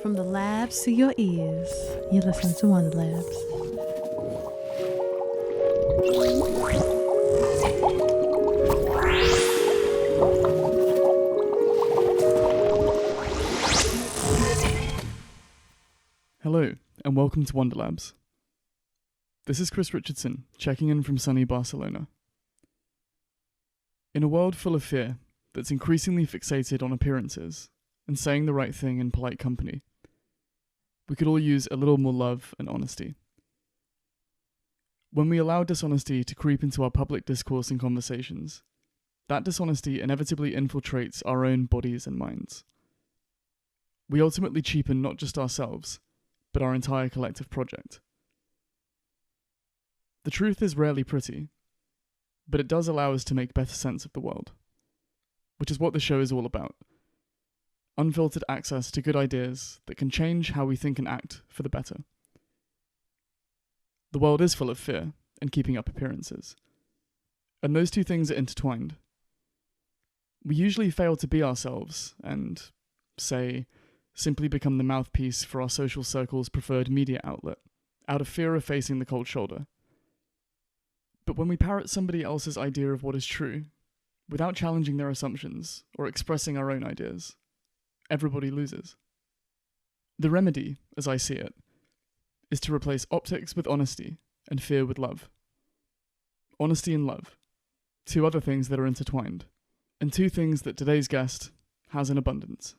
From the labs to your ears, you listen to WonderLabs. Hello, and welcome to WonderLabs. This is Chris Richardson, checking in from sunny Barcelona. In a world full of fear that's increasingly fixated on appearances and saying the right thing in polite company, we could all use a little more love and honesty. When we allow dishonesty to creep into our public discourse and conversations, that dishonesty inevitably infiltrates our own bodies and minds. We ultimately cheapen not just ourselves, but our entire collective project. The truth is rarely pretty, but it does allow us to make better sense of the world, which is what the show is all about. Unfiltered access to good ideas that can change how we think and act for the better. The world is full of fear and keeping up appearances, and those two things are intertwined. We usually fail to be ourselves and, say, simply become the mouthpiece for our social circle's preferred media outlet, out of fear of facing the cold shoulder. But when we parrot somebody else's idea of what is true, without challenging their assumptions or expressing our own ideas, everybody loses. The remedy, as I see it, is to replace optics with honesty and fear with love. Honesty and love, two other things that are intertwined, and two things that today's guest has in abundance.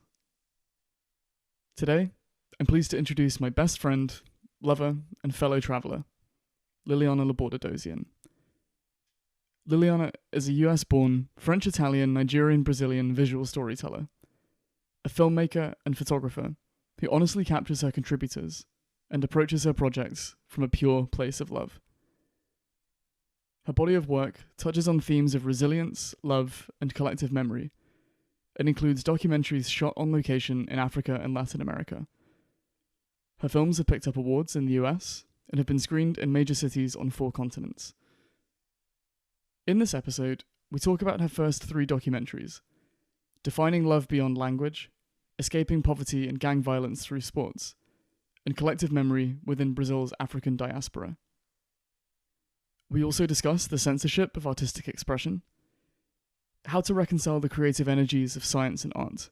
Today, I'm pleased to introduce my best friend, lover, and fellow traveller, Liliane Laborde-Edozien. Liliane is a US-born, French-Italian-Nigerian-Brazilian visual storyteller, a filmmaker and photographer who honestly captures her contributors and approaches her projects from a pure place of love. Her body of work touches on themes of resilience, love, and collective memory, and includes documentaries shot on location in Africa and Latin America. Her films have picked up awards in the US and have been screened in major cities on 4 continents. In this episode, we talk about her first 3 documentaries: Defining Love Beyond Language, Escaping Poverty and Gang Violence Through Sports, and Collective Memory Within Brazil's African Diaspora. We also discuss the censorship of artistic expression, how to reconcile the creative energies of science and art,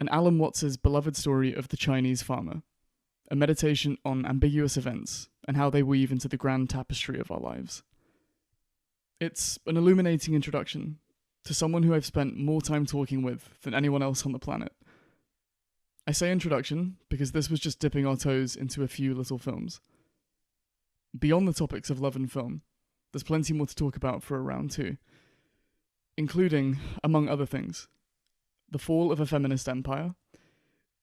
and Alan Watts's beloved story of the Chinese farmer, a meditation on ambiguous events and how they weave into the grand tapestry of our lives. It's an illuminating introduction to someone who I've spent more time talking with than anyone else on the planet. I say introduction because this was just dipping our toes into a few little films. Beyond the topics of love and film, there's plenty more to talk about for a round 2, including, among other things, the fall of a feminist empire,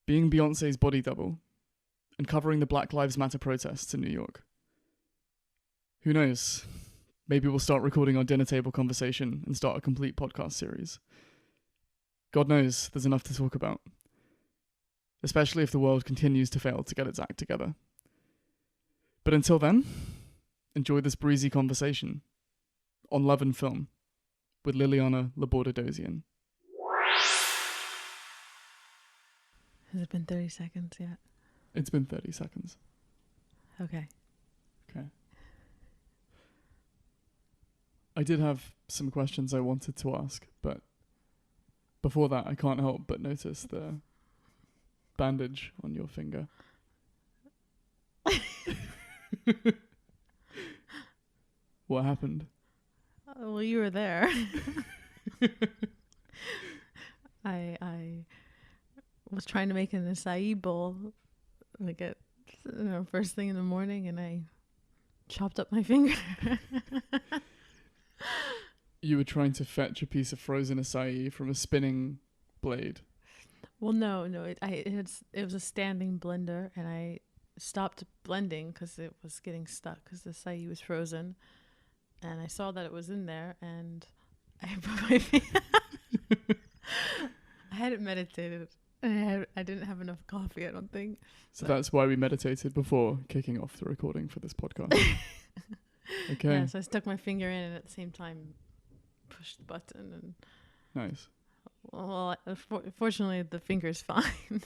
being Beyoncé's body double, and covering the Black Lives Matter protests in New York. Who knows? Maybe we'll start recording our dinner table conversation and start a complete podcast series. God knows there's enough to talk about, especially if the world continues to fail to get its act together. But until then, enjoy this breezy conversation on love and film with Liliane Laborde-Edozien. Has it been 30 seconds yet? It's been 30 seconds. Okay. I did have some questions I wanted to ask, but before that, I can't help but notice the bandage on your finger. What happened? Well, you were there. I was trying to make an acai bowl, like at first thing in the morning, and I chopped up my finger. You were trying to fetch a piece of frozen acai from a spinning blade. Well, no, it was a standing blender, and I stopped blending because it was getting stuck because the acai was frozen, and I saw that it was in there, and I put my finger. I hadn't meditated. I didn't have enough coffee, I don't think. So that's why we meditated before kicking off the recording for this podcast. Okay. Yeah, so I stuck my finger in and at the same time pushed the button. And nice. well, fortunately, the finger's fine.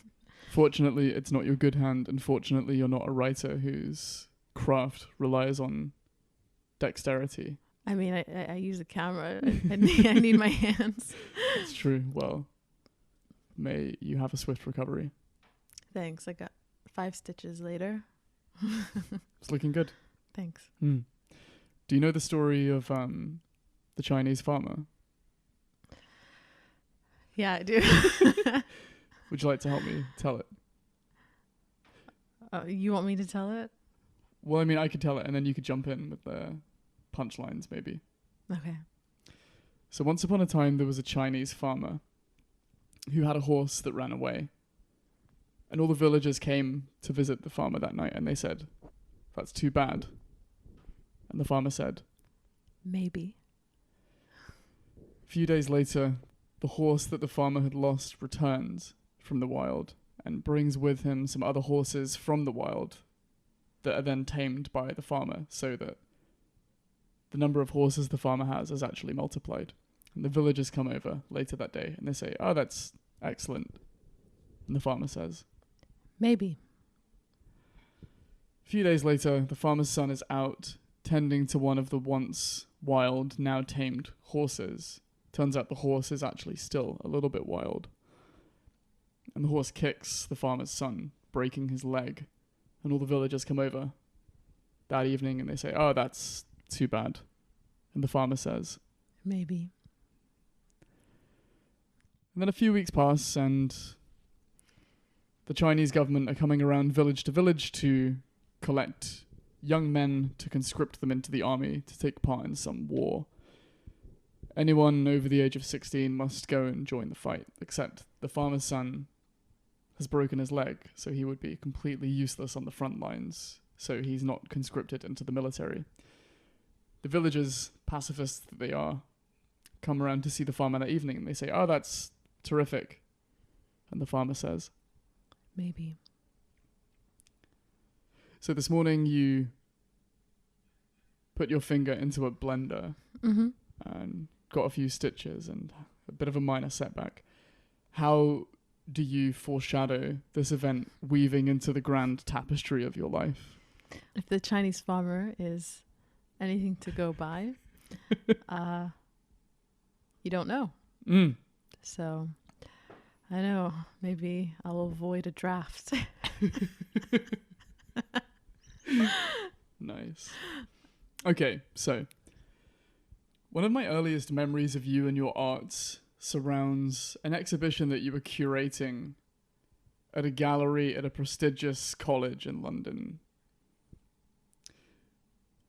Fortunately, it's not your good hand, and fortunately, you're not a writer whose craft relies on dexterity. I mean, I use a camera. I need my hands. It's true. Well, may you have a swift recovery. Thanks. I got 5 stitches later. It's looking good. Thanks. Do you know the story of the Chinese farmer? Yeah, I do. Would you like to help me tell it? You want me to tell it? Well, I mean, I could tell it, and then you could jump in with the punchlines, maybe. Okay. So once upon a time, there was a Chinese farmer who had a horse that ran away. And all the villagers came to visit the farmer that night, and they said, "That's too bad." And the farmer said, "Maybe." A few days later, the horse that the farmer had lost returns from the wild and brings with him some other horses from the wild that are then tamed by the farmer, so that the number of horses the farmer has is actually multiplied. And the villagers come over later that day and they say, "Oh, that's excellent." And the farmer says, "Maybe." A few days later, the farmer's son is out tending to one of the once wild, now tamed horses. Turns out the horse is actually still a little bit wild. And the horse kicks the farmer's son, breaking his leg. And all the villagers come over that evening and they say, "Oh, that's too bad." And the farmer says, "Maybe." And then a few weeks pass and the Chinese government are coming around village to village to collect young men to conscript them into the army to take part in some war. Anyone over the age of 16 must go and join the fight, except the farmer's son has broken his leg, so he would be completely useless on the front lines, so he's not conscripted into the military. The villagers, pacifists that they are, come around to see the farmer that evening, and they say, "Oh, that's terrific." And the farmer says, "Maybe." So this morning you put your finger into a blender and got a few stitches and a bit of a minor setback. How do you foreshadow this event weaving into the grand tapestry of your life? If the Chinese farmer is anything to go by, you don't know. So, I know, maybe I'll avoid a draft. Nice. Okay, so one of my earliest memories of you and your arts surrounds an exhibition that you were curating at a gallery at a prestigious college in London.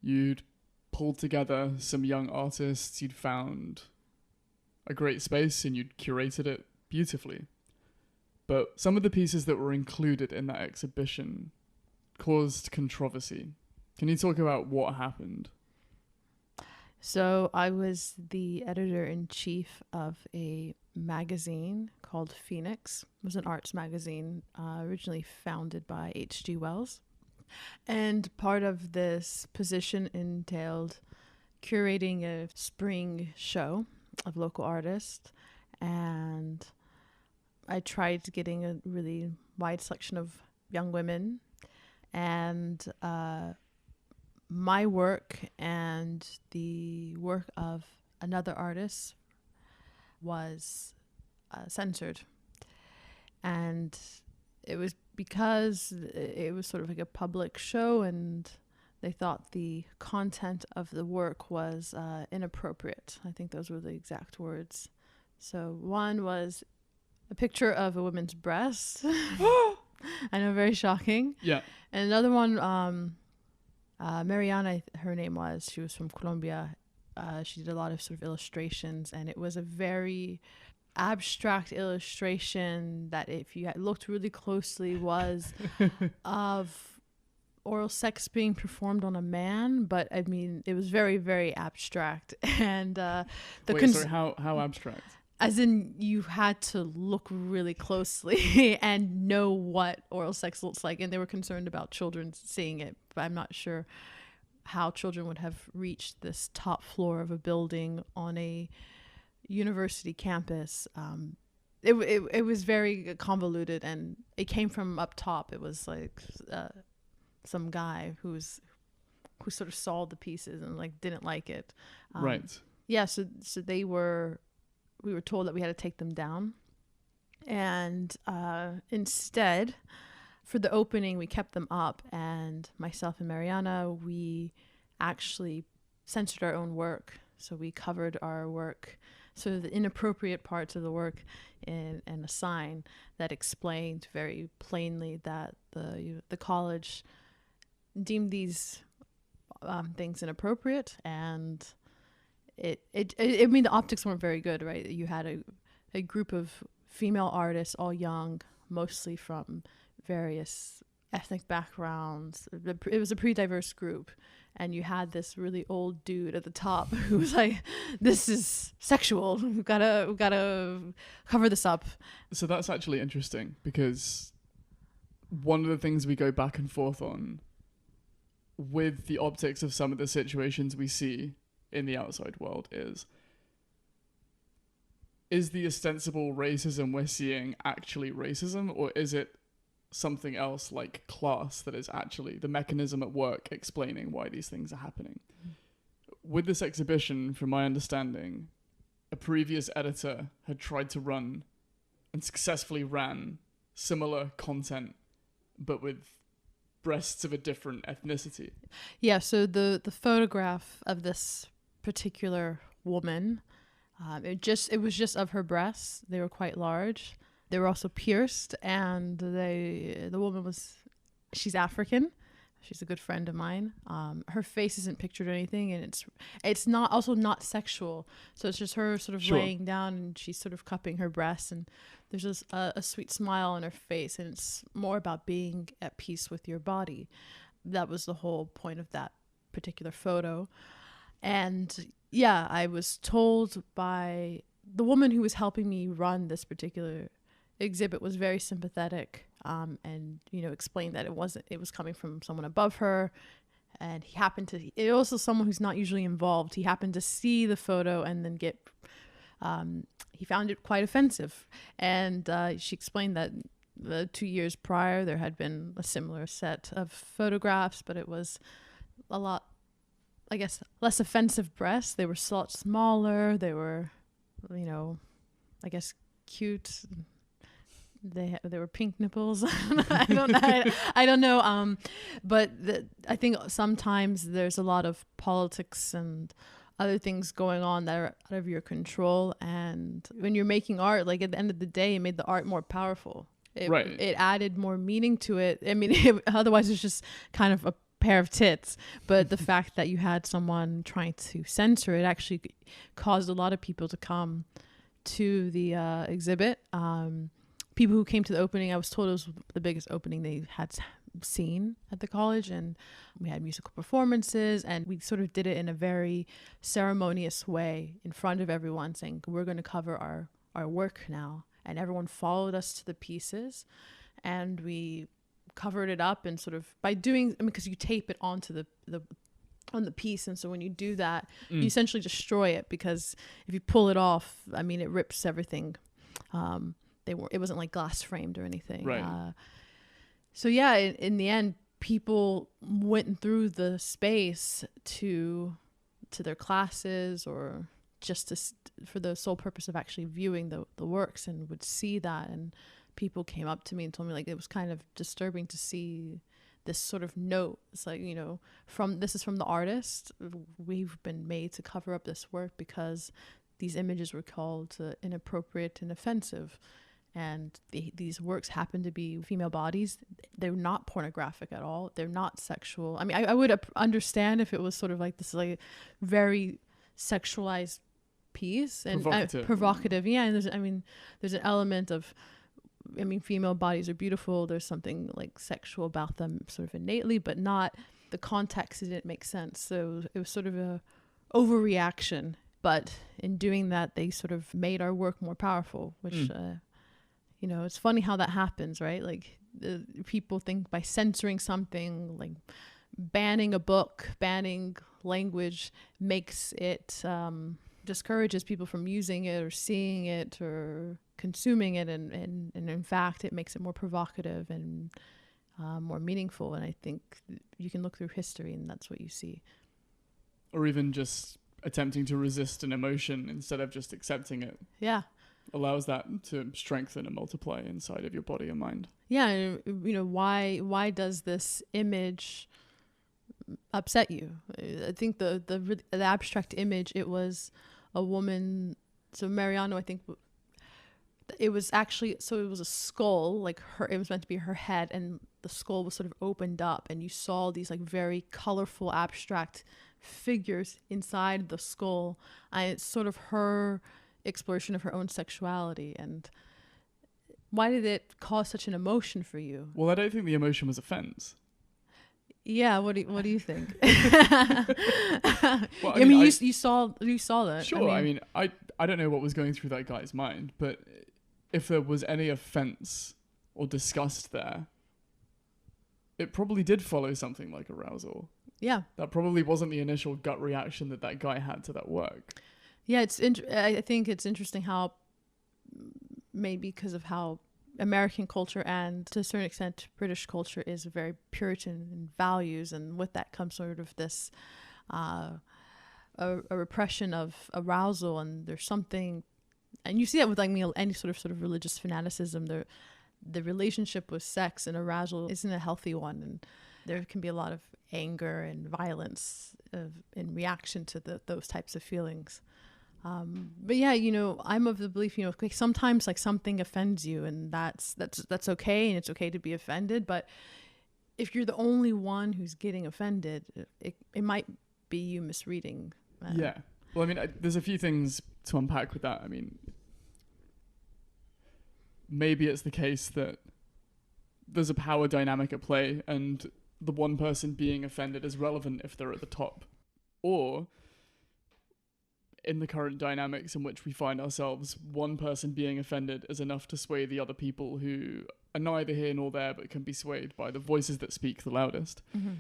You'd pulled together some young artists, you'd found a great space and you'd curated it beautifully. But some of the pieces that were included in that exhibition caused controversy. Can you talk about what happened? So I was the editor-in-chief of a magazine called Phoenix. It was an arts magazine originally founded by H.G. Wells. And part of this position entailed curating a spring show of local artists. And I tried getting a really wide selection of young women. And my work and the work of another artist was censored. And it was because it was sort of like a public show and they thought the content of the work was inappropriate. I think those were the exact words. So one was a picture of a woman's breast. I know, very shocking. Yeah. And another one, Mariana, her name was, she was from Colombia. She did a lot of sort of illustrations, and it was a very abstract illustration that, if you had looked really closely, was of oral sex being performed on a man. But I mean, it was very, very abstract. And sorry, how abstract? As in, you had to look really closely and know what oral sex looks like. And they were concerned about children seeing it. But I'm not sure how children would have reached this top floor of a building on a university campus it was very convoluted, and it came from up top. It was like some guy who sort of saw the pieces and like didn't like it. Right. Yeah. So we were told that we had to take them down, and instead, for the opening, we kept them up, and myself and Mariana, we actually censored our own work. So we covered our work, so the inappropriate parts of the work, in a sign that explained very plainly that the college deemed these things inappropriate, and I mean, the optics weren't very good, right? You had a group of female artists, all young, mostly from various ethnic backgrounds. It was a pretty diverse group, and you had this really old dude at the top who was like, "This is sexual. We've gotta cover this up." So that's actually interesting, because one of the things we go back and forth on with the optics of some of the situations we see in the outside world is the ostensible racism we're seeing actually racism, or is it something else like class that is actually the mechanism at work explaining why these things are happening? With this exhibition, from my understanding, a previous editor had tried to run and successfully ran similar content, but with breasts of a different ethnicity. Yeah, so the photograph of this particular woman, it was just of her breasts. They were quite large. They were also pierced, and the woman she's African. She's a good friend of mine. Her face isn't pictured or anything, and it's not sexual. So it's just her sort of laying down, and she's sort of cupping her breasts, and there's just a sweet smile on her face, and it's more about being at peace with your body. That was the whole point of that particular photo. And yeah, I was told by the woman who was helping me run this particular exhibit, was very sympathetic, and explained that it was coming from someone above her, and it also someone who's not usually involved. He happened to see the photo and then he found it quite offensive, and she explained that 2 years prior there had been a similar set of photographs, but it was a lot, I guess, less offensive breasts. They were a lot smaller. They were, I guess, cute. They were pink nipples. I don't know. But I think sometimes there's a lot of politics and other things going on that are out of your control. And when you're making art, like at the end of the day, it made the art more powerful. It added more meaning to it. I mean, otherwise it's just kind of a pair of tits. But the fact that you had someone trying to censor it actually caused a lot of people to come to the exhibit. People who came to the opening, I was told it was the biggest opening they had seen at the college, and we had musical performances, and we sort of did it in a very ceremonious way in front of everyone, saying we're going to cover our work now, and everyone followed us to the pieces, and we covered it up, and sort of by doing, because you tape it onto on the piece, and so when you do that, you essentially destroy it, because if you pull it off, I mean, it rips everything. It wasn't like glass framed or anything. Right. So yeah, in the end, people went through the space to their classes, or just for the sole purpose of actually viewing the works, and would see that. And people came up to me and told me, like, it was kind of disturbing to see this sort of note. It's like, this is from the artist. We've been made to cover up this work because these images were called inappropriate and offensive. And these works happen to be female bodies. They're not pornographic at all. They're not sexual. I mean, I would understand if it was sort of like this, like, very sexualized piece and provocative. Yeah, and there's an element of, female bodies are beautiful. There's something like sexual about them, sort of innately, but not the context. It didn't make sense. So it was sort of a overreaction. But in doing that, they sort of made our work more powerful, which. It's funny how that happens, right? Like, people think by censoring something, like banning a book, banning language, makes it discourages people from using it or seeing it or consuming it, and in fact it makes it more provocative and more meaningful. And I think you can look through history and that's what you see. Or even just attempting to resist an emotion instead of just accepting it. Yeah. Allows that to strengthen and multiply inside of your body and mind. Yeah, and you know, why does this image upset you? I think the abstract image, it was a woman. So Mariano, I think it was actually, so it was a skull, like it was meant to be her head, and the skull was sort of opened up, and you saw these like very colorful abstract figures inside the skull, and it's sort of her exploration of her own sexuality. And why did it cause such an emotion for you? Well, I don't think the emotion was offense. Yeah, what do you think? Well, I mean, you saw that. Sure. I mean, I don't know what was going through that guy's mind, but if there was any offense or disgust there, it probably did follow something like arousal. Yeah. That probably wasn't the initial gut reaction that guy had to that work. Yeah, I think it's interesting how, maybe because of how American culture and to a certain extent British culture is very Puritan in values, and with that comes sort of this a repression of arousal, and there's something, and you see that with like any sort of religious fanaticism. The relationship with sex and arousal isn't a healthy one, and there can be a lot of anger and violence in reaction to those types of feelings. But yeah, you know, I'm of the belief, you know, like sometimes like something offends you, and that's okay, and it's okay to be offended. But if you're the only one who's getting offended, it might be you misreading. Yeah. Well, I mean, there's a few things to unpack with that. I mean, maybe it's the case that there's a power dynamic at play, and the one person being offended is relevant if they're at the top. Or in the current dynamics in which we find ourselves, one person being offended is enough to sway the other people who are neither here nor there, but can be swayed by the voices that speak the loudest. Mm-hmm.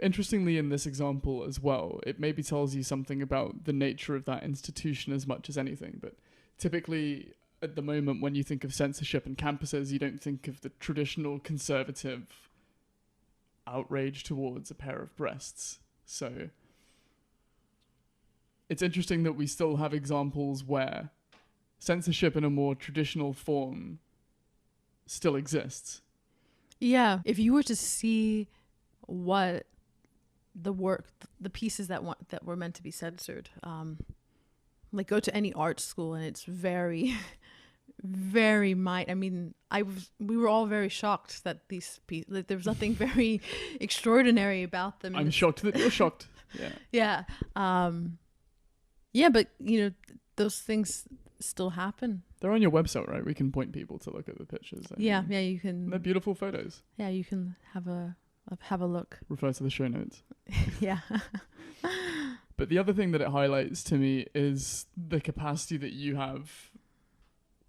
Interestingly, in this example as well, it maybe tells you something about the nature of that institution as much as anything. But typically, at the moment, when you think of censorship in campuses, you don't think of the traditional conservative outrage towards a pair of breasts. So it's interesting that we still have examples where censorship in a more traditional form still exists. Yeah. If you were to see what the pieces that were meant to be censored, like go to any art school, and it's very, very I mean, we were all very shocked that these pieces, like, there was nothing very extraordinary about them. I'm shocked that you're shocked. Yeah. Yeah, but, you know, those things still happen. They're on your website, right? We can point people to look at the pictures. Yeah, you can. They're beautiful photos. Yeah, you can have a look. Refer to the show notes. Yeah. But the other thing that it highlights to me is the capacity that you have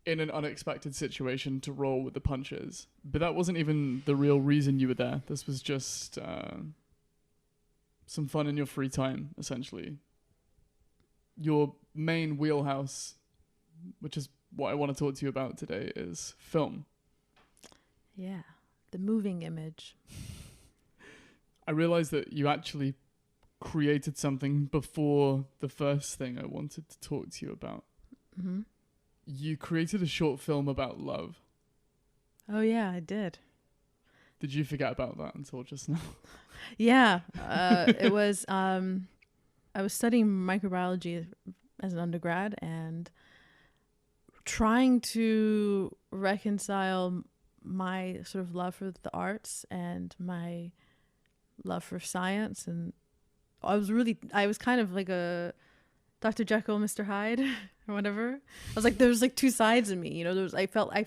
in an unexpected situation to roll with the punches. But that wasn't even the real reason you were there. This was just some fun in your free time, essentially. Your main wheelhouse, which is what I want to talk to you about today, is film. Yeah, the moving image. I realized that you actually created something before the first thing I wanted to talk to you about. Mm-hmm. You created a short film about love. Oh yeah, I did. Did you forget about that until just now? Yeah, it was... I was studying microbiology as an undergrad and trying to reconcile my sort of love for the arts and my love for science. And I was kind of like a Dr. Jekyll, Mr. Hyde or whatever. I was like, there's like two sides of me, you know, I felt is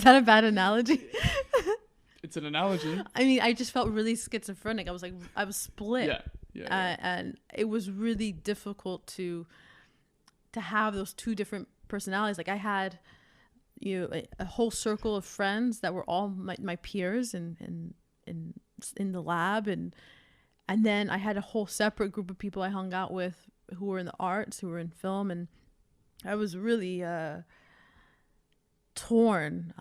that a bad analogy? It's an analogy. I mean, I just felt really schizophrenic. I was split. Yeah. And it was really difficult to have those two different personalities. Like I had, you know, a whole circle of friends that were all my peers in the lab, and And then I had a whole separate group of people I hung out with who were in the arts, who were in film. And I was really torn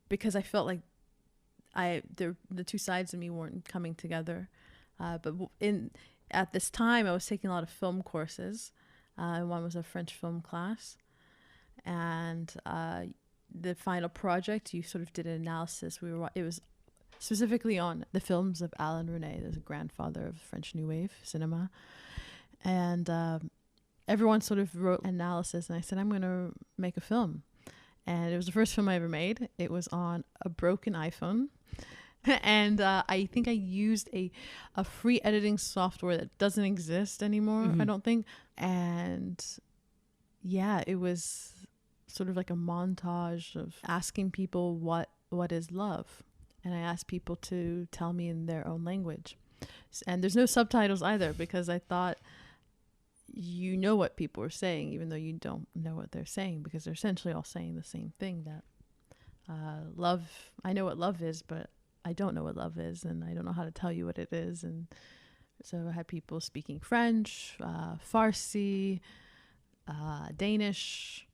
because I felt like the two sides of me weren't coming together. But at this time, I was taking a lot of film courses. One was a French film class. And the final project, you sort of did an analysis. It was specifically on the films of Alain Resnais, the grandfather of French New Wave cinema. And everyone sort of wrote analysis, and I said, I'm going to make a film. And it was the first film I ever made. It was on a broken iPhone. And I think I used a free editing software that doesn't exist anymore, I don't think. And yeah, it was sort of like a montage of asking people what is love. And I asked people to tell me in their own language. And there's no subtitles either, because I thought you know what people are saying, even though you don't know what they're saying, because they're essentially all saying the same thing, that love, I know what love is, but I don't know what love is, and I don't know how to tell you what it is. And so I had people speaking French, Farsi, Danish,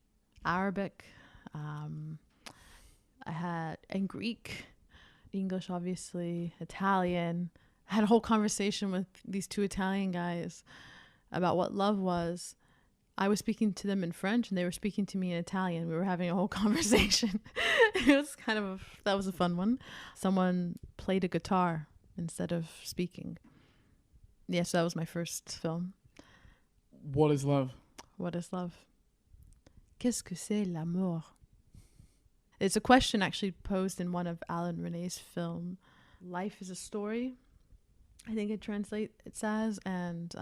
Arabic, and Greek, English, obviously, Italian. I had a whole conversation with these two Italian guys about what love was. I was speaking to them in French and they were speaking to me in Italian. We were having a whole conversation. It was that was a fun one. Someone played a guitar instead of speaking. Yes, that was my first film. What is love? What is love? Qu'est-ce que c'est l'amour? It's a question actually posed in one of Alain Resnais's film, Life is a Story, I think it translates as, and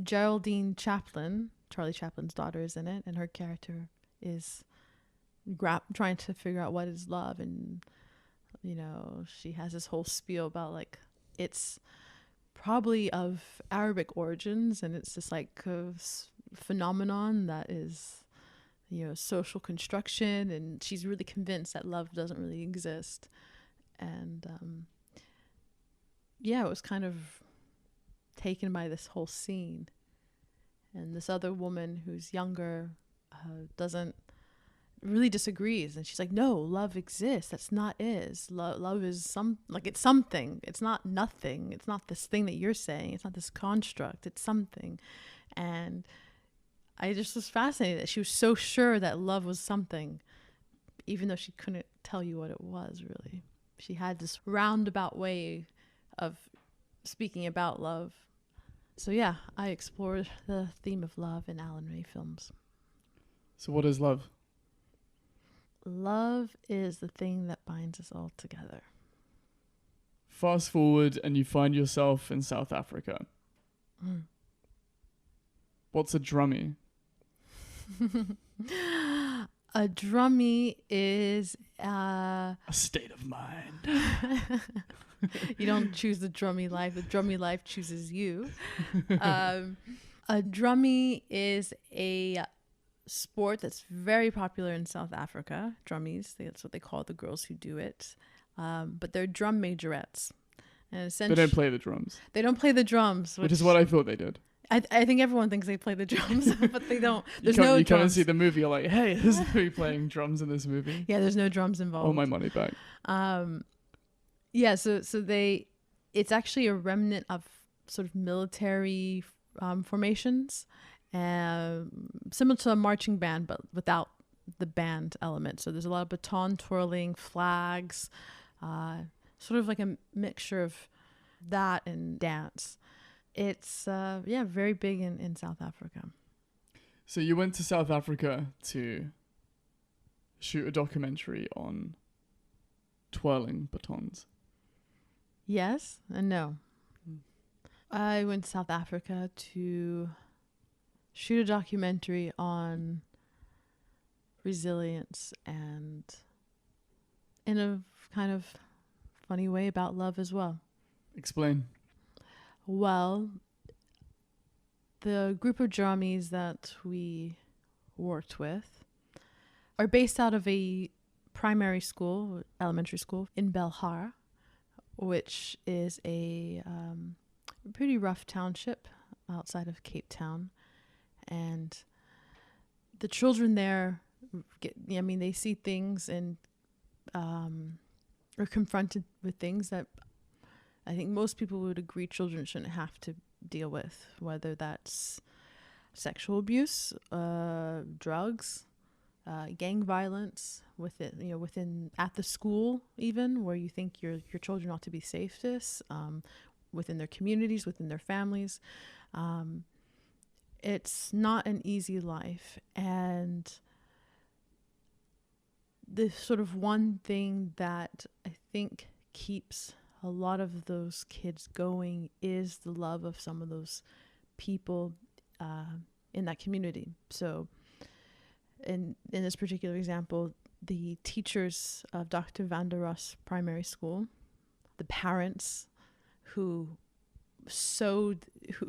Geraldine Chaplin, Charlie Chaplin's daughter, is in it, and her character is trying to figure out what is love. And she has this whole spiel about like it's probably of Arabic origins, and it's just like a phenomenon that is social construction, and she's really convinced that love doesn't really exist. And it was kind of taken by this whole scene. And this other woman who's younger really disagrees, and she's like, no, love exists. That's not love is it's something. It's not nothing. It's not this thing that you're saying. It's not this construct. It's something. And I just was fascinated that she was so sure that love was something, even though she couldn't tell you what it was, really. She had this roundabout way of speaking about love. So yeah, I explored the theme of love in Alain Resnais films. So what is love? Love is the thing that binds us all together. Fast forward and you find yourself in South Africa. What's a drummie? A drummie is a state of mind. You don't choose the drummie life. The drummie life chooses you. A drummie is a sport that's very popular in South Africa. Drummies, that's what they call the girls who do it. But they're drum majorettes. And essentially, they don't play the drums. They don't play the drums. Which is what I thought they did. I think everyone thinks they play the drums, but they don't. There's no drums. You come and see the movie, you're like, hey, this is who playing drums in this movie. Yeah, there's no drums involved. All my money back. Yeah, so it's actually a remnant of sort of military formations, similar to a marching band, but without the band element. So there's a lot of baton twirling, flags, sort of like a mixture of that and dance. It's very big in South Africa. So you went to South Africa to shoot a documentary on twirling batons. Yes and no. I went to South Africa to shoot a documentary on resilience and in a kind of funny way about love as well. Explain. Well, the group of Drummies that we worked with are based out of a primary school, elementary school in Belhar, which is a pretty rough township outside of Cape Town. And the children there they see things and are confronted with things that I think most people would agree children shouldn't have to deal with, whether that's sexual abuse, drugs, gang violence within at the school, even where you think your children ought to be safest, within their communities, within their families. It's not an easy life. And the sort of one thing that I think keeps a lot of those kids going is the love of some of those people in that community. So in this particular example, the teachers of Dr. Van der Ross Primary School, the parents who sewed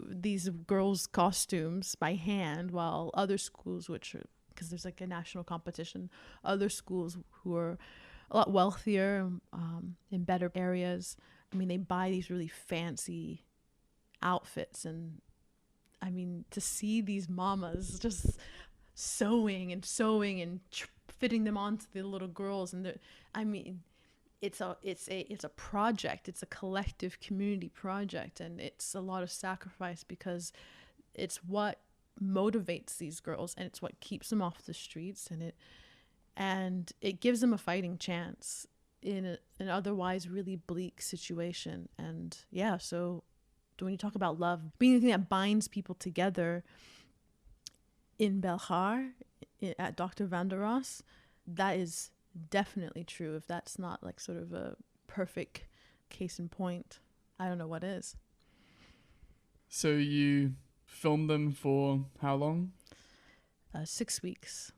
these girls' costumes by hand, while other schools, because there's like a national competition, other schools who are a lot wealthier, in better areas, they buy these really fancy outfits. And to see these mamas just sewing and fitting them onto the little girls, and it's a project. It's a collective community project, and it's a lot of sacrifice because it's what motivates these girls, and it's what keeps them off the streets, and it gives them a fighting chance in an otherwise really bleak situation. And yeah, so when you talk about love being the thing that binds people together in Belgaar at Dr. Van der Ross, that is definitely true. If that's not like sort of a perfect case in point, I don't know what is. So you filmed them for how long? 6 weeks.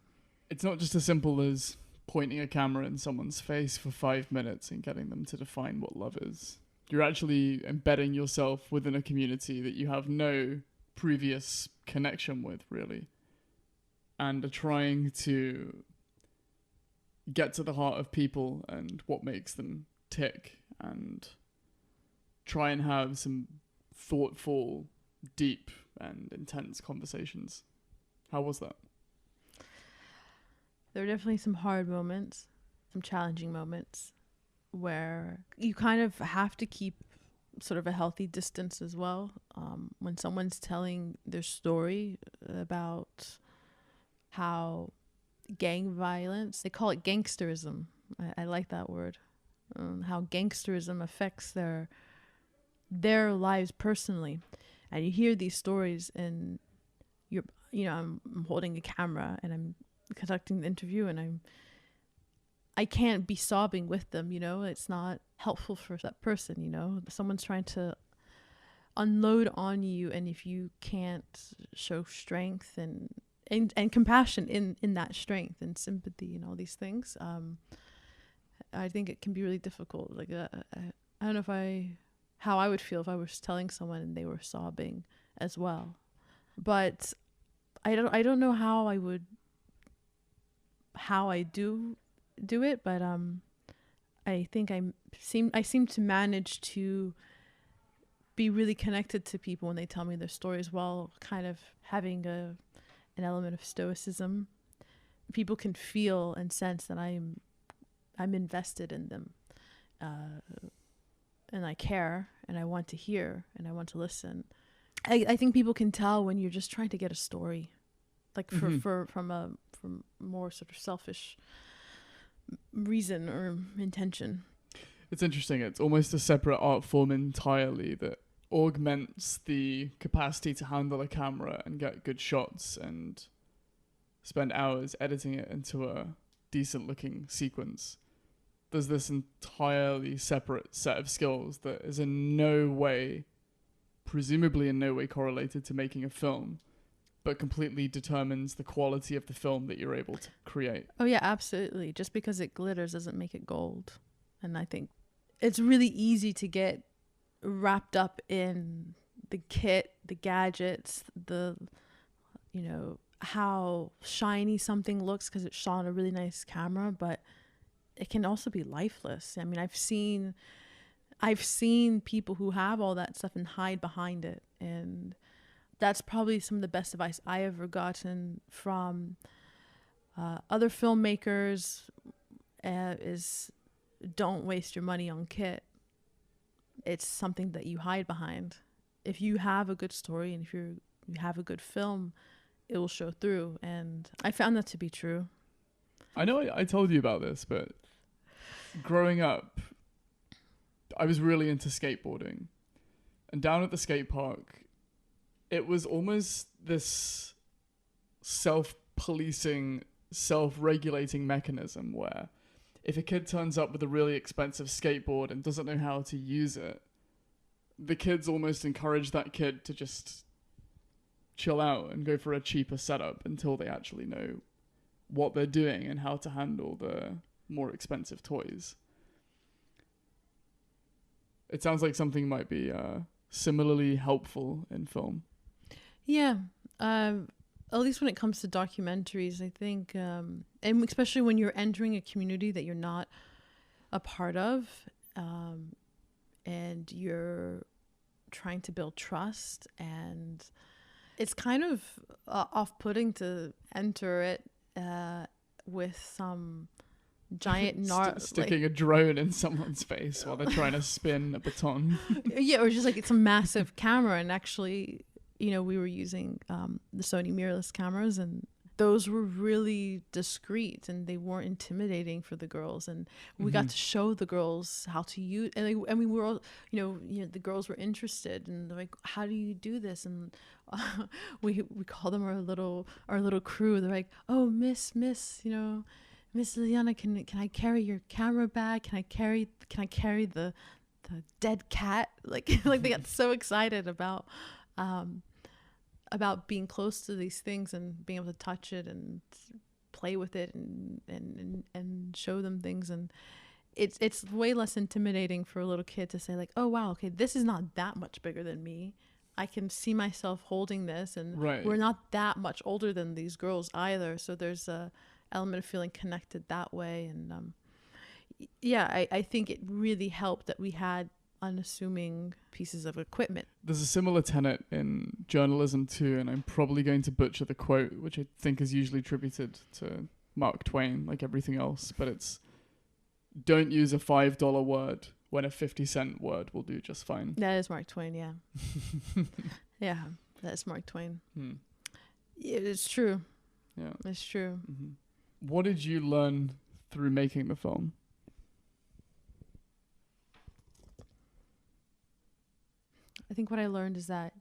It's not just as simple as pointing a camera in someone's face for 5 minutes and getting them to define what love is. You're actually embedding yourself within a community that you have no previous connection with, really, and are trying to get to the heart of people and what makes them tick, and try and have some thoughtful, deep, and intense conversations. How was that? There were definitely some hard moments, some challenging moments, where you kind of have to keep sort of a healthy distance as well. When someone's telling their story about how gang violence, they call it gangsterism. I like that word. How gangsterism affects their lives personally. And you hear these stories, and I'm holding a camera and I'm conducting the interview, and I can't be sobbing with them, it's not helpful for that person, someone's trying to unload on you, and if you can't show strength and compassion in that strength and sympathy and all these things, I think it can be really difficult. Like I don't know how I would feel if I was telling someone and they were sobbing as well. But I don't know how I do it, but I think I seem to manage to be really connected to people when they tell me their stories, while kind of having an element of stoicism. People can feel and sense that I'm invested in them, and I care, and I want to hear, and I want to listen. I think people can tell when you're just trying to get a story, like from more sort of selfish reason or intention. It's interesting. It's almost a separate art form entirely that augments the capacity to handle a camera and get good shots and spend hours editing it into a decent looking sequence. There's this entirely separate set of skills that is presumably in no way correlated to making a film, but completely determines the quality of the film that you're able to create. Oh yeah, absolutely. Just because it glitters doesn't make it gold. And I think it's really easy to get wrapped up in the kit, the gadgets, how shiny something looks because it's shot on a really nice camera, but it can also be lifeless. I mean, I've seen people who have all that stuff and hide behind it. And that's probably some of the best advice I ever gotten from other filmmakers is don't waste your money on kit. It's something that you hide behind. If you have a good story and if you have a good film, it will show through. And I found that to be true. I know I told you about this, but growing up, I was really into skateboarding. And down at the skate park, it was almost this self-policing, self-regulating mechanism where if a kid turns up with a really expensive skateboard and doesn't know how to use it, the kids almost encourage that kid to just chill out and go for a cheaper setup until they actually know what they're doing and how to handle the more expensive toys. It sounds like something might be similarly helpful in film. Yeah. At least when it comes to documentaries, I think, and especially when you're entering a community that you're not a part of, and you're trying to build trust, and it's kind of off-putting to enter it with some giant sticking a drone in someone's face while they're trying to spin a baton. Yeah, or just like it's a massive camera. And actually, you know, we were using the Sony mirrorless cameras, and those were really discreet and they weren't intimidating for the girls. And we got to show the girls how to use, and we were all, you know, the girls were interested and they're like, how do you do this? And we call them our little crew. They're like, oh, Miss, you know, Miss Liliane, can I carry your camera bag? Can I carry the dead cat? Like they got so excited about being close to these things and being able to touch it and play with it and show them things. And it's way less intimidating for a little kid to say like, oh wow, okay, this is not that much bigger than me. I can see myself holding this, and we're not that much older than these girls either. So there's a element of feeling connected that way. And I think it really helped that we had unassuming pieces of equipment. There's a similar tenet in journalism too, and I'm probably going to butcher the quote, which I think is usually attributed to Mark Twain, like everything else, but it's don't use a $5 word when a 50-cent word will do just fine. That is Mark Twain, yeah. Yeah, that's Mark Twain. It's true. Yeah, it's true. What did you learn through making the film? I think what I learned is that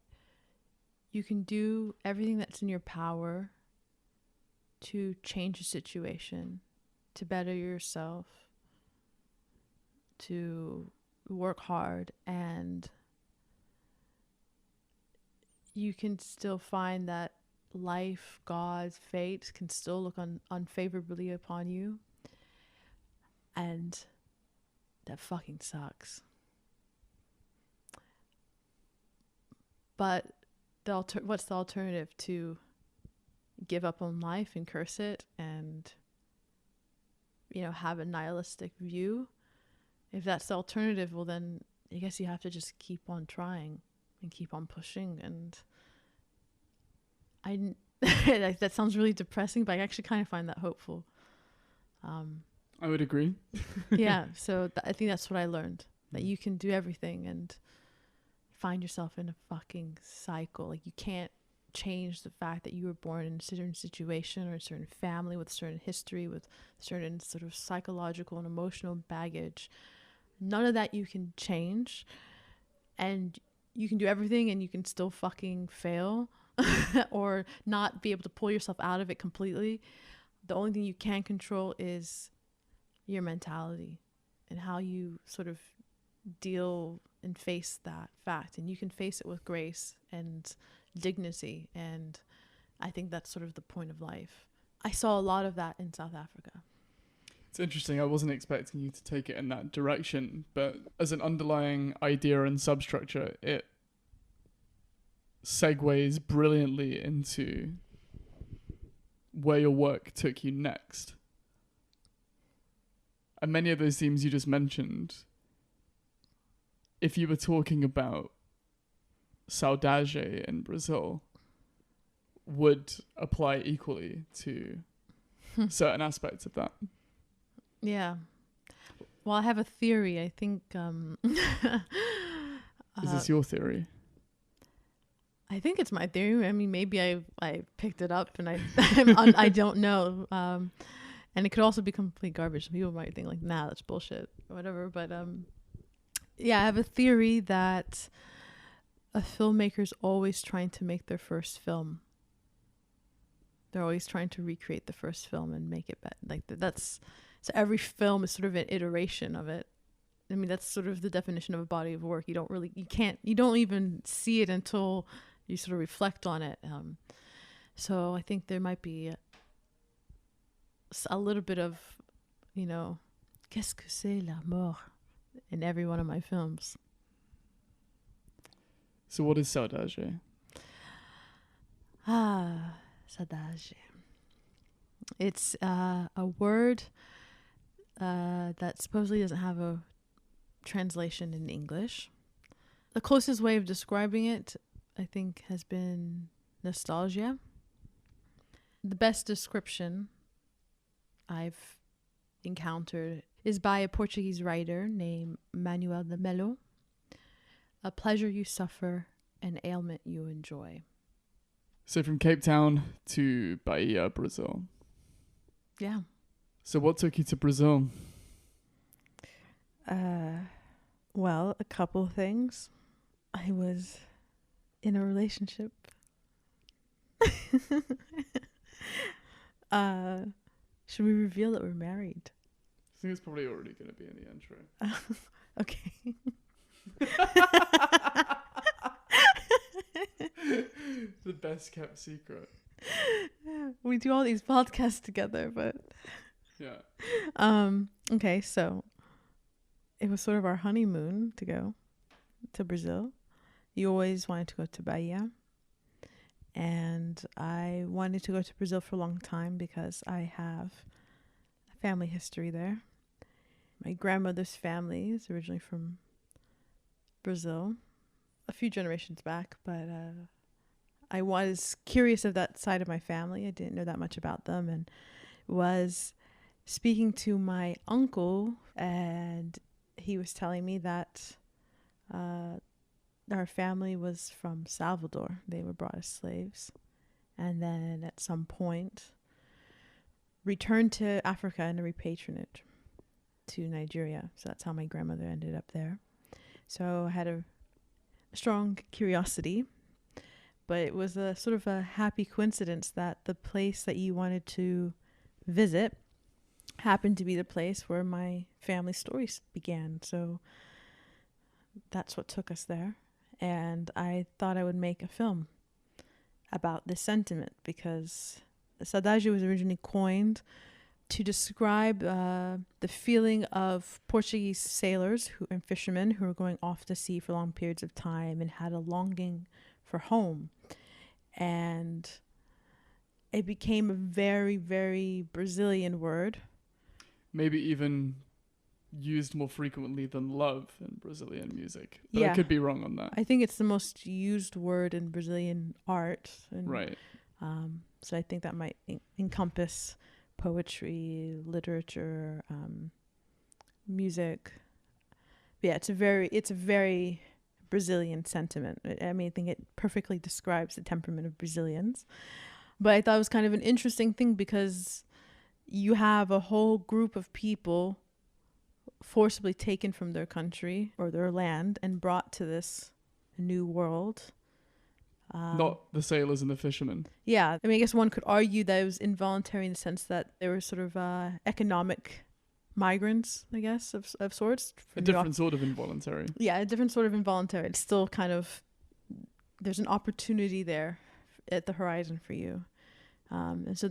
you can do everything that's in your power to change a situation, to better yourself, to work hard, and you can still find that life, God, fate can still look unfavorably upon you, and that fucking sucks. But what's the alternative? To give up on life and curse it and, you know, have a nihilistic view? If that's the alternative, well then I guess you have to just keep on trying and keep on pushing. And that sounds really depressing, but I actually kind of find that hopeful. I would agree. Yeah, so I think that's what I learned, that you can do everything and find yourself in a fucking cycle. Like, you can't change the fact that you were born in a certain situation or a certain family with a certain history, with certain sort of psychological and emotional baggage. None of that you can change, and you can do everything and you can still fucking fail or not be able to pull yourself out of it completely. The only thing you can control is your mentality and how you sort of deal and face that fact. And you can face it with grace and dignity. And I think that's sort of the point of life. I saw a lot of that in South Africa. It's interesting. I wasn't expecting you to take it in that direction, but as an underlying idea and substructure, it segues brilliantly into where your work took you next. And many of those themes you just mentioned if you were talking about saudade in Brazil, would apply equally to certain aspects of that. Yeah. Well, I have a theory. I think Is this your theory? I think it's my theory. I mean, maybe I picked it up and I don't know. And it could also be complete garbage. People might think like, nah, that's bullshit or whatever. But yeah, I have a theory that a filmmaker's always trying to make their first film. They're always trying to recreate the first film and make it better. Like that's so every film is sort of an iteration of it. I mean, that's sort of the definition of a body of work. You don't even see it until you sort of reflect on it. So I think there might be a little bit of, qu'est-ce que c'est la mort in every one of my films. So what is saudade? Saudade. It's a word that supposedly doesn't have a translation in English. The closest way of describing it, I think, has been nostalgia. The best description I've encountered is by a Portuguese writer named Manuel de Melo. A pleasure you suffer, an ailment you enjoy. So from Cape Town to Bahia, Brazil. Yeah. So what took you to Brazil? Well, a couple of things. I was in a relationship. Should we reveal that we're married? I think it's probably already going to be in the intro. Okay. The best kept secret. We do all these podcasts together, but yeah. Okay, so it was sort of our honeymoon to go to Brazil. You always wanted to go to Bahia, and I wanted to go to Brazil for a long time because I have a family history there. My grandmother's family is originally from Brazil, a few generations back, but I was curious of that side of my family. I didn't know that much about them, and was speaking to my uncle, and he was telling me that our family was from Salvador. They were brought as slaves, and then at some point returned to Africa in a repatronage to Nigeria. So that's how my grandmother ended up there. So I had a strong curiosity, but it was a sort of a happy coincidence that the place that you wanted to visit happened to be the place where my family stories began. So that's what took us there. And I thought I would make a film about this sentiment because saudade was originally coined to describe the feeling of Portuguese sailors and fishermen who were going off to sea for long periods of time and had a longing for home. And it became a very, very Brazilian word. Maybe even used more frequently than love in Brazilian music. But Yeah. I could be wrong on that. I think it's the most used word in Brazilian art. And, Right. So I think that might encompass poetry, literature, music. But yeah, it's a very Brazilian sentiment. I mean, I think it perfectly describes the temperament of Brazilians. But I thought it was kind of an interesting thing because you have a whole group of people forcibly taken from their country or their land and brought to this new world. Not the sailors and the fishermen. Yeah. I mean, I guess one could argue that it was involuntary in the sense that they were sort of economic migrants, I guess, of sorts. A different sort of involuntary. Yeah, a different sort of involuntary. It's still kind of, there's an opportunity there at the horizon for you. And so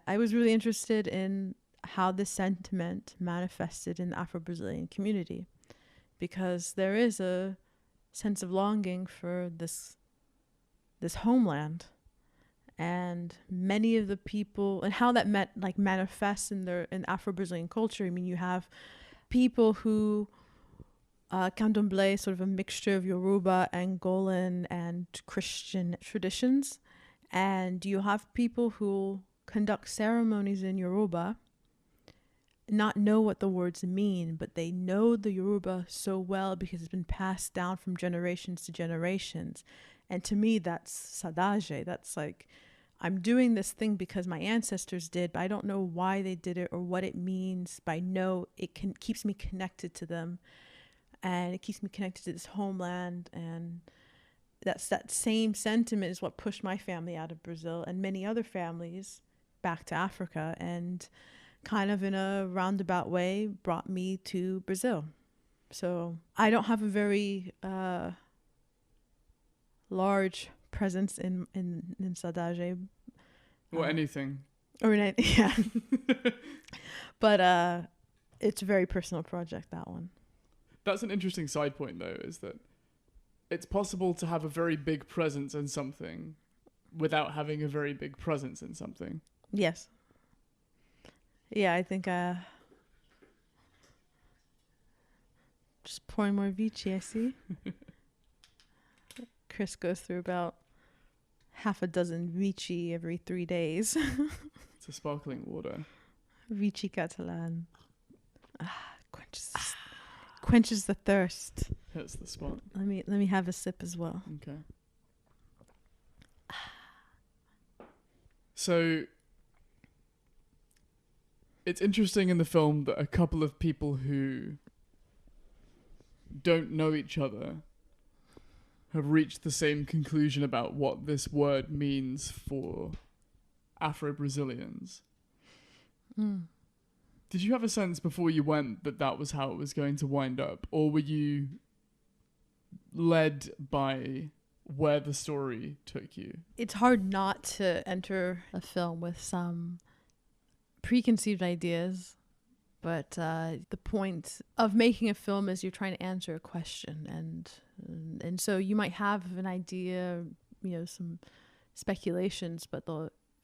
I was really interested in how this sentiment manifested in the Afro-Brazilian community, because there is a sense of longing for this homeland, and many of the people and how that manifests in Afro-Brazilian culture. I mean, you have people who Candomblé, sort of a mixture of Yoruba, Angolan, and Christian traditions. And you have people who conduct ceremonies in Yoruba, not know what the words mean, but they know the Yoruba so well because it's been passed down from generations to generations. And to me, that's sadage. That's like, I'm doing this thing because my ancestors did, but I don't know why they did it or what it means. But I know it keeps me connected to them, and it keeps me connected to this homeland. And that same sentiment is what pushed my family out of Brazil and many other families back to Africa, and kind of in a roundabout way brought me to Brazil. So I don't have a very large presence in Sadage. Or anything. Or in yeah. But it's a very personal project, that one. That's an interesting side point, though, is that it's possible to have a very big presence in something without having a very big presence in something. Yes. Yeah, I think just pouring more Vichy, I see. Chris goes through about half a dozen Vichy every 3 days. It's a sparkling water. Vichy Catalan. Quenches the thirst. Hits the spot. Let me have a sip as well. Okay. So it's interesting in the film that a couple of people who don't know each other have reached the same conclusion about what this word means for Afro-Brazilians. Mm. Did you have a sense before you went that that was how it was going to wind up? Or were you led by where the story took you? It's hard not to enter a film with some preconceived ideas, but the point of making a film is you're trying to answer a question, and so you might have an idea, some speculations, but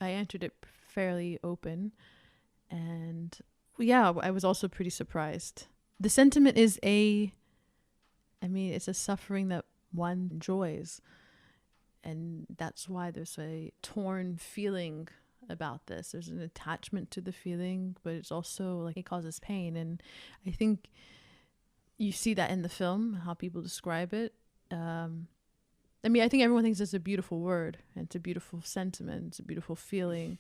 I entered it fairly open, and yeah, I was also pretty surprised. The sentiment is it's a suffering that one enjoys, and that's why there's a torn feeling about this. There's an attachment to the feeling, but it's also like it causes pain, and I think you see that in the film, how people describe it. I think everyone thinks it's a beautiful word, and it's a beautiful sentiment, it's a beautiful feeling,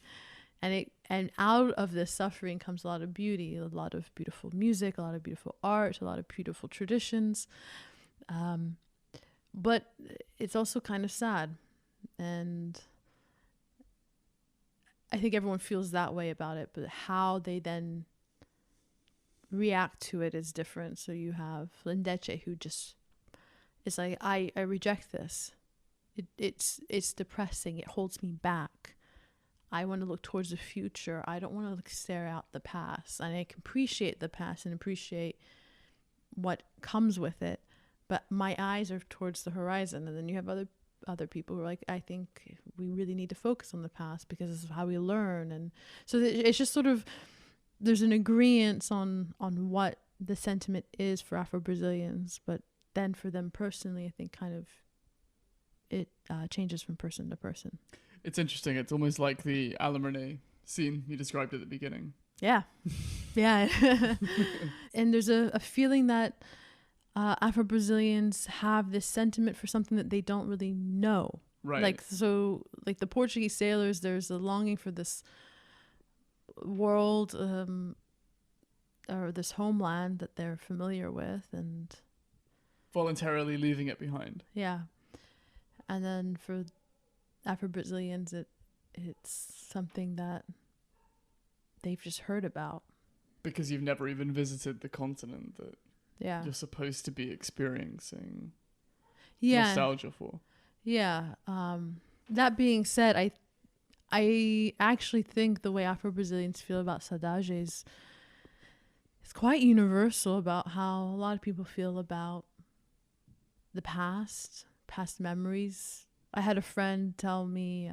and out of this suffering comes a lot of beauty, a lot of beautiful music, a lot of beautiful art, a lot of beautiful traditions, but it's also kind of sad, and I think everyone feels that way about it, but how they then react to it is different. So you have Lindeche, who just is like, I reject this. It's depressing. It holds me back. I want to look towards the future. I don't want to stare out the past. And I can appreciate the past and appreciate what comes with it, but my eyes are towards the horizon. And then you have other people who are like, I think we really need to focus on the past because this is how we learn. And so it's just sort of, there's an agreement on what the sentiment is for Afro-Brazilians, but then for them personally, I think kind of it changes from person to person. It's interesting. It's almost like the Alain René scene you described at the beginning. Yeah. Yeah. And there's a feeling that Afro-Brazilians have this sentiment for something that they don't really know. Right. Like the Portuguese sailors, there's a longing for this world or this homeland that they're familiar with, and voluntarily leaving it behind. Yeah. And then for Afro-Brazilians, it's something that they've just heard about. Because you've never even visited the continent that yeah. you're supposed to be experiencing yeah. nostalgia for. Yeah. That being said, I actually think the way Afro-Brazilians feel about Sadage is quite universal about how a lot of people feel about the past memories. I had a friend tell me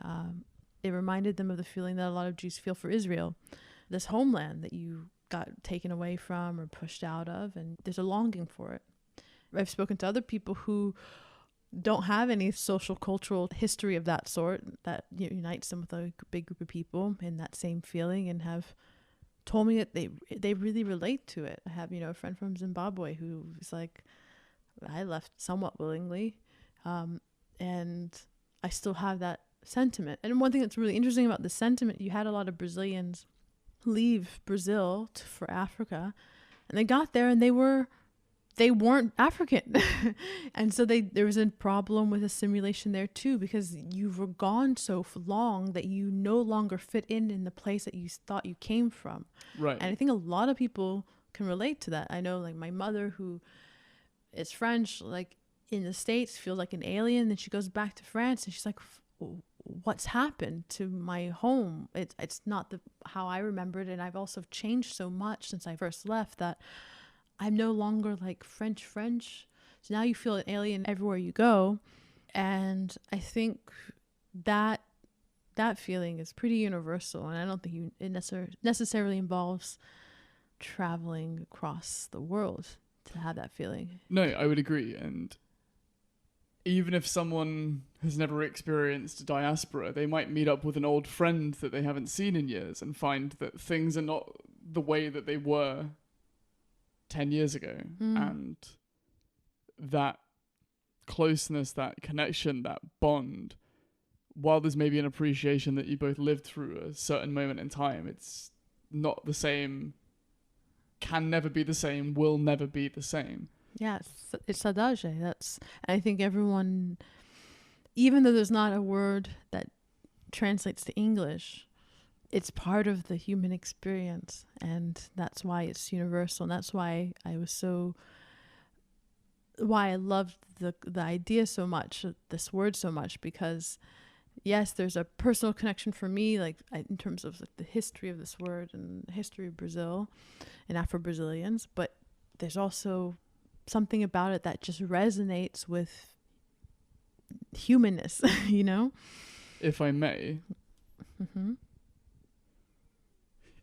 it reminded them of the feeling that a lot of Jews feel for Israel, this homeland that you got taken away from or pushed out of, and there's a longing for it. I've spoken to other people who don't have any social cultural history of that sort that unites them with a big group of people in that same feeling, and have told me that they really relate to it. I have, a friend from Zimbabwe who was like, I left somewhat willingly, and I still have that sentiment. And one thing that's really interesting about the sentiment, you had a lot of Brazilians leave Brazil for Africa, and they got there and they weren't African. And so there was a problem with assimilation there too, because you were gone so long that you no longer fit in the place that you thought you came from. Right. And I think a lot of people can relate to that. I know, like, my mother, who is French, like, in the States, feels like an alien. Then she goes back to France and she's like, what's happened to my home? It's not how I remembered. And I've also changed so much since I first left that I'm no longer like French. So now you feel an alien everywhere you go. And I think that feeling is pretty universal. And I don't think it necessarily involves traveling across the world to have that feeling. No, I would agree. And even if someone has never experienced diaspora, they might meet up with an old friend that they haven't seen in years and find that things are not the way that they were 10 years ago. And that closeness, that connection, that bond, while there's maybe an appreciation that you both lived through a certain moment in time, it's not the same, can never be the same, will never be the same. Yeah, it's saudade. I think everyone, even though there's not a word that translates to English, it's part of the human experience, and that's why it's universal. And that's why I loved the idea so much, this word so much, because yes, there's a personal connection for me, like in terms of like the history of this word and the history of Brazil and Afro-Brazilians, but there's also something about it that just resonates with humanness, If I may,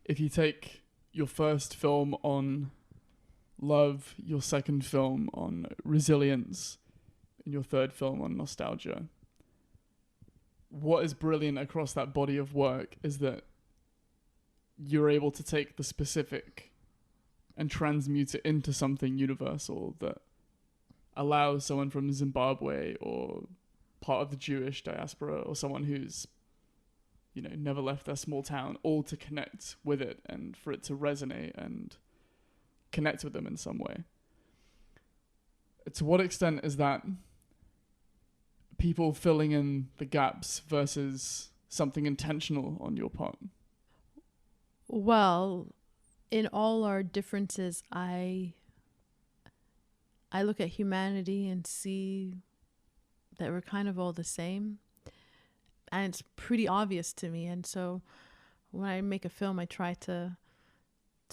if you take your first film on love, your second film on resilience, and your third film on nostalgia, what is brilliant across that body of work is that you're able to take the specific and transmute it into something universal that allows someone from Zimbabwe or part of the Jewish diaspora or someone who's, never left their small town, all to connect with it and for it to resonate and connect with them in some way. To what extent is that people filling in the gaps versus something intentional on your part? Well, in all our differences, I look at humanity and see that we're kind of all the same, and it's pretty obvious to me. And so when I make a film, I try to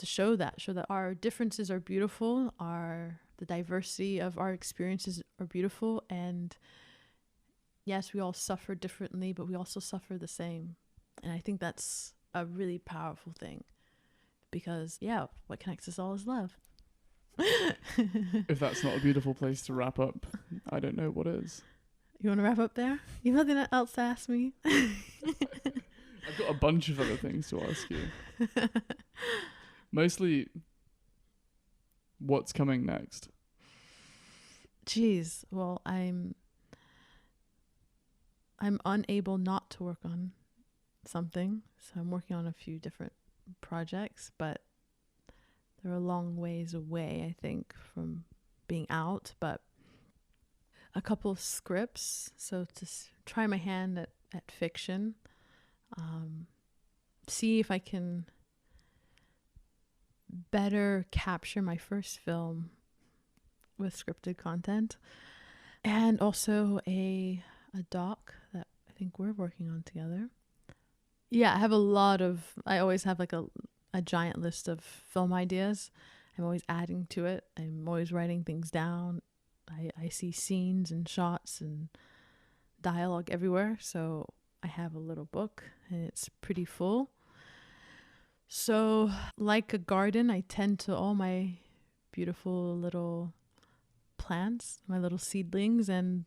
show that our differences are beautiful, the diversity of our experiences are beautiful, and yes, we all suffer differently, but we also suffer the same. And I think that's a really powerful thing. Because, what connects us all is love. If that's not a beautiful place to wrap up, I don't know what is. You want to wrap up there? You have nothing else to ask me? I've got a bunch of other things to ask you. Mostly, what's coming next? Jeez, well, I'm unable not to work on something, so I'm working on a few different projects, but they're a long ways away, I think, from being out. But a couple of scripts, so to try my hand at fiction, see if I can better capture my first film with scripted content, and also a doc that I think we're working on together. Yeah, I always have like a giant list of film ideas. I'm always adding to it. I'm always writing things down. I see scenes and shots and dialogue everywhere. So I have a little book and it's pretty full. So like a garden, I tend to all my beautiful little plants, my little seedlings, and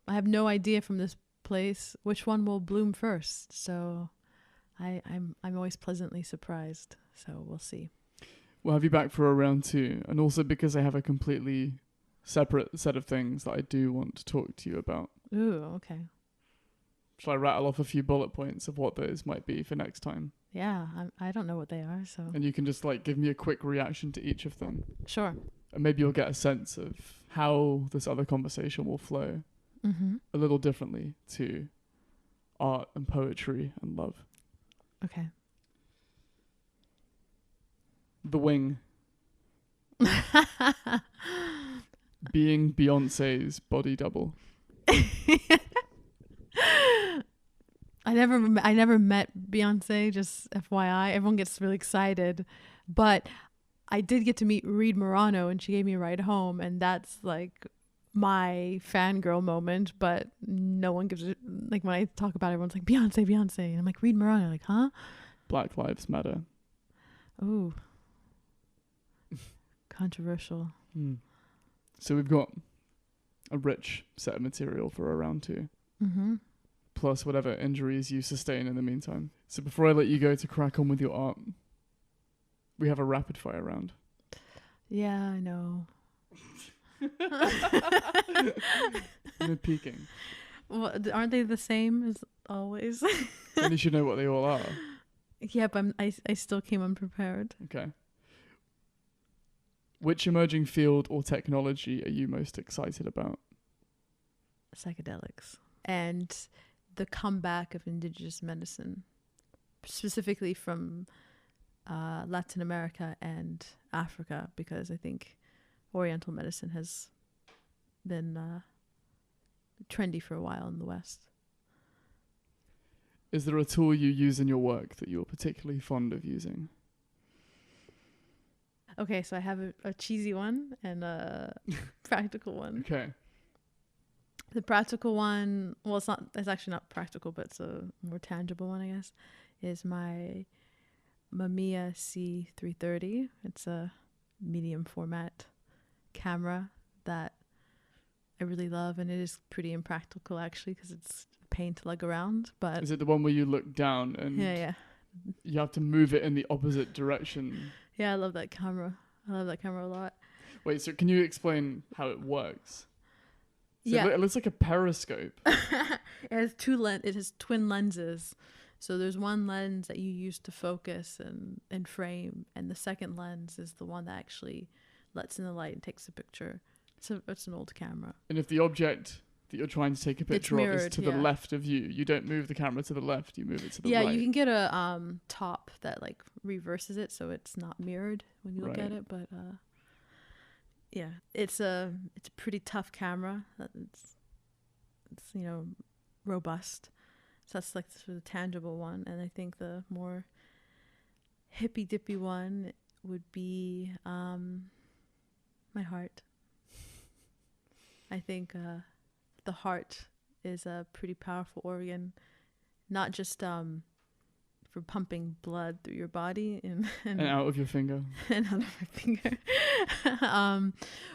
I have no idea from this place which one will bloom first. So I'm always pleasantly surprised. So we'll see. We'll have you back for a round 2, and also because I have a completely separate set of things that I do want to talk to you about. Ooh, okay. Shall I rattle off a few bullet points of what those might be for next time? Yeah, I don't know what they are, so. And you can just like give me a quick reaction to each of them. Sure. And maybe you'll get a sense of how this other conversation will flow a little differently to art and poetry and love. Okay. The Wing. Being Beyonce's body double. I never met Beyonce, just FYI. Everyone gets really excited. But I did get to meet Reed Morano, and she gave me a ride home, and that's like my fangirl moment. But no one gives it, like when I talk about it, everyone's like, Beyonce, Beyonce. And I'm like, Reed Morano, like, huh? Black Lives Matter. Ooh. Controversial. So we've got a rich set of material for a round 2. Plus whatever injuries you sustain in the meantime. So before I let you go to crack on with your art, we have a rapid fire round. Yeah, I know. No peeking. Well, aren't they the same as always? Then you should know what they all are. Yeah, but I still came unprepared. Okay. Which emerging field or technology are you most excited about? Psychedelics. And the comeback of indigenous medicine, specifically from Latin America and Africa, because I think Oriental medicine has been trendy for a while in the West. Is there a tool you use in your work that you're particularly fond of using? Okay, so I have a cheesy one and a practical one. Okay. The practical one, well, it's actually not practical, but it's a more tangible one, I guess, is my Mamiya C330. It's a medium format camera that I really love, and it is pretty impractical, actually, because it's a pain to lug around. But is it the one where you look down and you have to move it in the opposite direction? Yeah, I love that camera. I love that camera a lot. Wait, so can you explain how it works? So yeah. It looks like a periscope. It has it has twin lenses. So there's one lens that you use to focus and frame, and the second lens is the one that actually lets in the light and takes a picture. So it's an old camera. And if the object that you're trying to take a picture of is to the left of you, you don't move the camera to the left, you move it to the right. Yeah, you can get a top that like reverses it so it's not mirrored when you look at it, but yeah, it's a pretty tough camera. It's robust. So that's like sort of the tangible one, and I think the more hippy dippy one would be my heart. I think the heart is a pretty powerful organ, not just for pumping blood through your body and out of your finger and out of my finger,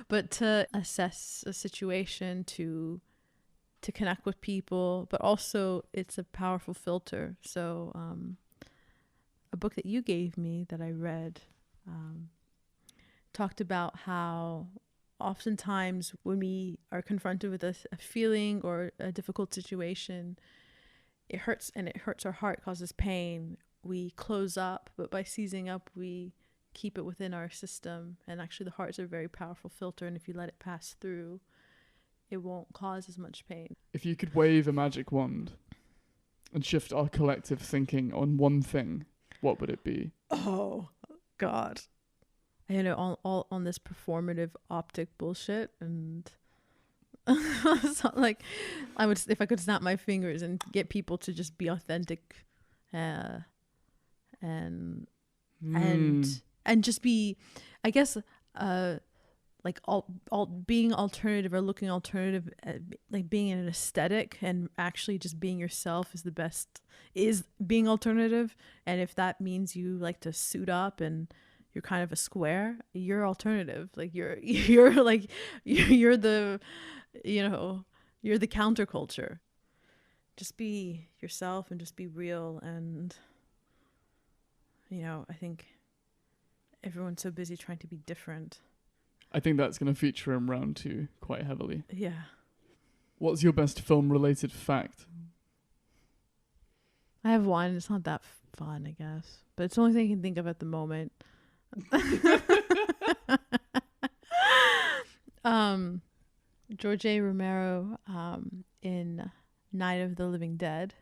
but to assess a situation, to connect with people, but also it's a powerful filter. So a book that you gave me that I read talked about how oftentimes when we are confronted with a feeling or a difficult situation, it hurts our heart, causes pain. We close up, but by seizing up, we keep it within our system. And actually the heart is a very powerful filter, and if you let it pass through, it won't cause as much pain. If you could wave a magic wand and shift our collective thinking on one thing, what would it be? Oh, God. All on this performative optic bullshit, and so like I would, if I could snap my fingers and get people to just be authentic, and just be, I guess, like all being alternative or looking alternative, like being an aesthetic and actually just being yourself is being alternative. And if that means you like to suit up and you're kind of a square, you're alternative. Like you're like you're the, you know, you're the counterculture. Just be yourself and just be real. And, you know, I think everyone's so busy trying to be different. I think that's going to feature in round 2 quite heavily. Yeah. What's your best film-related fact? I have one. It's not that fun, I guess. But it's the only thing I can think of at the moment. George A. Romero in Night of the Living Dead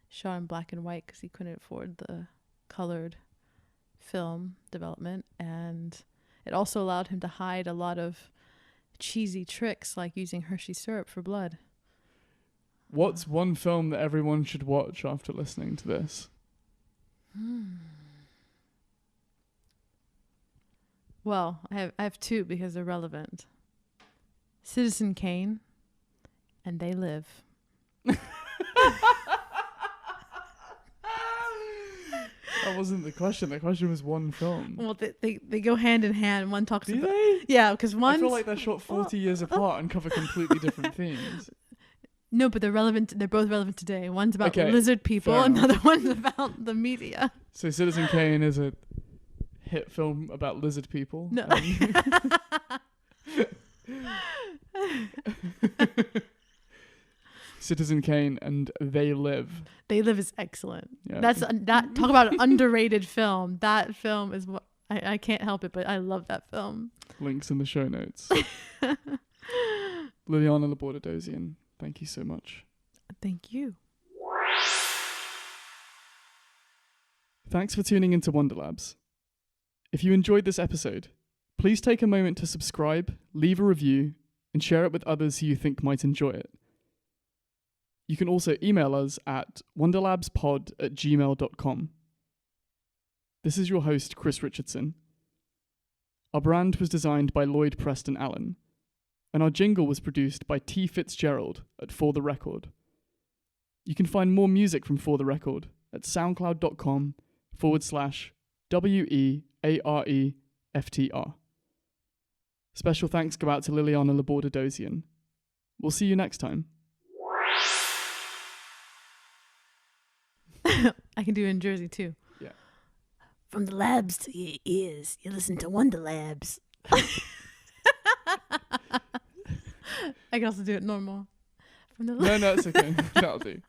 shot in black and white because he couldn't afford the colored film development, and it also allowed him to hide a lot of cheesy tricks like using Hershey syrup for blood. What's one film that everyone should watch after listening to this? Well, I have 2 because they're relevant. Citizen Kane and They Live. That wasn't the question. The question was one film. Well, they go hand in hand. One talks Do about... they? Yeah, because one... I feel like they're shot 40 years apart and cover completely different themes. No, but they're relevant. They're both relevant today. One's about lizard people, fair another one's about the media. So Citizen Kane is a hit film about lizard people. No. Citizen Kane and They Live. They Live is excellent. Yeah. That talk about an underrated film. That film is what I can't help it, but I love that film. Links in the show notes. Liliane Laborde-Edozien, thank you so much. Thank you. Thanks for tuning into WonderLabs. If you enjoyed this episode, please take a moment to subscribe, leave a review, and share it with others who you think might enjoy it. You can also email us at wonderlabspod@gmail.com. This is your host, Chris Richardson. Our brand was designed by Lloyd Preston Allen, and our jingle was produced by T. Fitzgerald at For The Record. You can find more music from For The Record at soundcloud.com/WEAREFTR. Special thanks go out to Liliane Laborde-Edozien. We'll see you next time. I can do it in Jersey too. Yeah. From the labs to your ears, you listen to WonderLabs. I can also do it normal. From the No, it's okay. That'll do.